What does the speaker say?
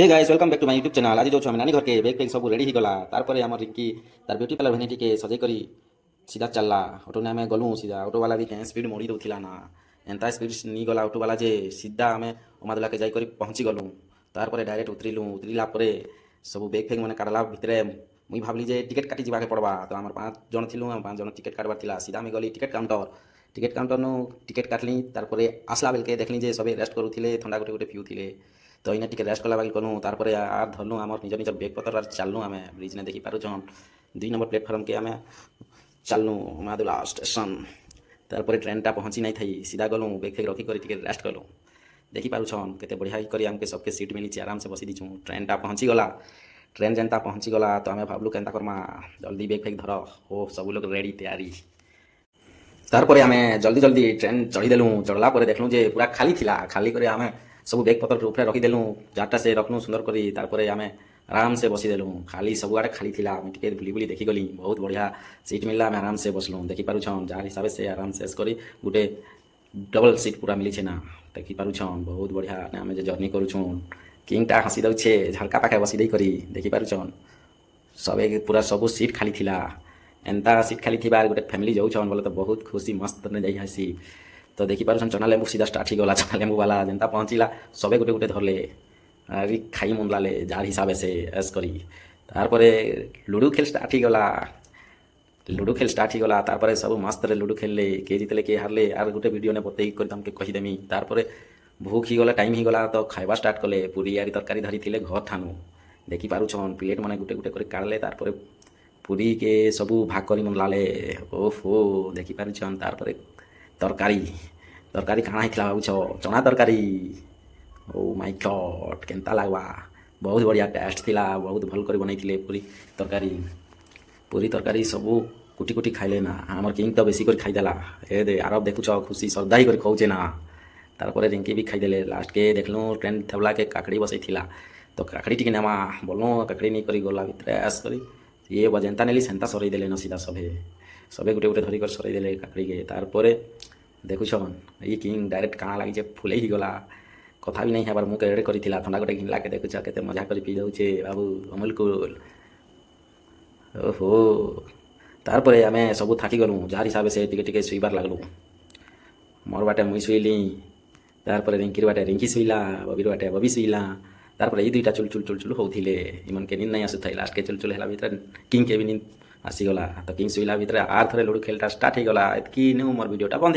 Hey guys welcome back to my YouTube channel. आज जो आम नानी घर के बैग सब रेडी हो गला तार रिंकी तार ब्यूटी पार्लर भेनी टी सजे करी सीधा चलला ऑटो ने आम गलु सीधा ऑटो वाला भी कहीं स्पीड मोड़ी दौला ना एंता स्पीड नहीं गला ऑटो वाला जे सीधा आम उमादुला के जाकर पहुँची गलु तार डायरेक्ट उतरिलु उतरला सब बैग फैग मैंने काटला भितर मुई भावली जे टिकेट काटी जाके पड़वा तो आम 5 जन थी 5 जन टिकेट काटबार थिला सीधा आम गली टिकेट काउंटर नु टिकेट काटली तार आसला बेलके देखली जे सबे रेस्ट करुले थंडा गोटे गोटे पिउले तो इना टिके रेस्ट कला बाकी कलु तार आर धरलु आम निज निज बैग पतर आर चलनु आम ब्रिज ने देखी पारुछन 2 नंबर प्लेटफॉर्म के आम चलनु मादुला स्टेशन तार ट्रेन टा पहुँची नहीं थी सीधा गलु बैग फेग रखी टिके रेस्ट कलु देखी पारुछन केते बढ़िया करी आमके सबके सीट मिली आराम से बसी दीचु ट्रेन टा पहुँची गला ट्रेन जेनता पहुँची गला तो आम भावलु केनता करमा जल्दी बैग फेग धर हो सब लोग रेडी तैयारी तार आम जल्दी जल्दी ट्रेन चढ़ीदेलु चढ़ला देखलु जे पूरा खाली थिला खाली करे आम सब बैग पतर उपरे रखीदेलु जाटा से रखनु सुंदर करी तार आम आराम से बसीदेलु खाली सब आड़े खाली थिला टे बुली बुली देखी गली बहुत बढ़िया सीट मिलला आम आराम से बसलु देखी पारुछन जार हिसाब से आराम से करी गोटे डबल सीट पूरा मिली ना देखी पारुछन बहुत बढ़िया आम जर्नी करुछुँ किंगटा हसी दौचे झरका पाखे बसी दे करी देखी पारुछन सबे पूरा सब सीट खाली थिला एंता सीट खाली थी गोटे फैमिली जाऊन बोले तो बहुत खुशी मस्त ने जाई हसी तो देखी पारुछन चना लेंबू सीधा स्टार्ट ही गला चना लेंबू वाला जेनता पहुँचला सबे गोटे गोटे धरले अरे खाई मन लाले जार हिसाब से एस करी तार लुडो खेल स्टार्ट ही गला लुडो खेल स्टार्ट ही गला तार सब मस्त लुडो खेलले के जीतले के हारले आर गोटे वीडियो ने बतई कर तुमके कहीदेमी तार भूख ही गला टाइम ही गला तो खाइबा स्टार्ट कले पूरी यारी तरकारी धरी थिले घर ठानु देखी पारुछन प्लेट मैंने गोटे गोटे कर काढ़ले तार पूरी के सबू भाग करी मन लाले ओहो देखी पारुछन तार तरकारी तरकारी काଣା ହେଇଥିଲା ଭାବୁଛ चना तरकारी ओ माय गॉड केनता लागवा बहुत बढ़िया टेस्ट थिला बहुत भल कर बनैथिले पूरी तरकारी सबू कुटी कुटी खाइले ना हमर किंग तो बेसी कर खाइदेला ए दे आरब देखुछ खुशी श्रद्धा ही कर खाऊचे ना तार रिंकी भी खाइदेले लास्ट के देखलु ट्रेन थबला के काकड़ी बसई थिला तो काकड़ी टिके नेमा बोलनु काकड़ी नहीं करी गला भितर आस करी ये बजेंता नेली सेंता सरई देले न सीधा सबे गोटे गोटे धरिक सरई देले काकड़ी के तार देखुछन ये किंग डायरेक्ट काଣା लगी फुले ही गला कथा भी नहीं है मुँह एडे कर थंडा गोटे घिनला के देखुछ के मजा कर पी दौचे बाबू अमूल कूल ओहो तार आम सब थाकी गलु जार हिसाब से टिके शुईबार लगलु मोर बाटे मुई शुईली तार रिंकीर बाटे रिंकी शुईला बबीर बाटे बबी शुईला तार ये दुईटा चुल चुल चुल चुल होते इमन के नींद नहीं आसुथा लास्ट के चुल चुल है भर किंग के भी नींद आसीगला तो किंग शुईला भितर आर थे लुडो खेलटा स्टार्ट हो गला एतकी मोर वीडियोटा बंद।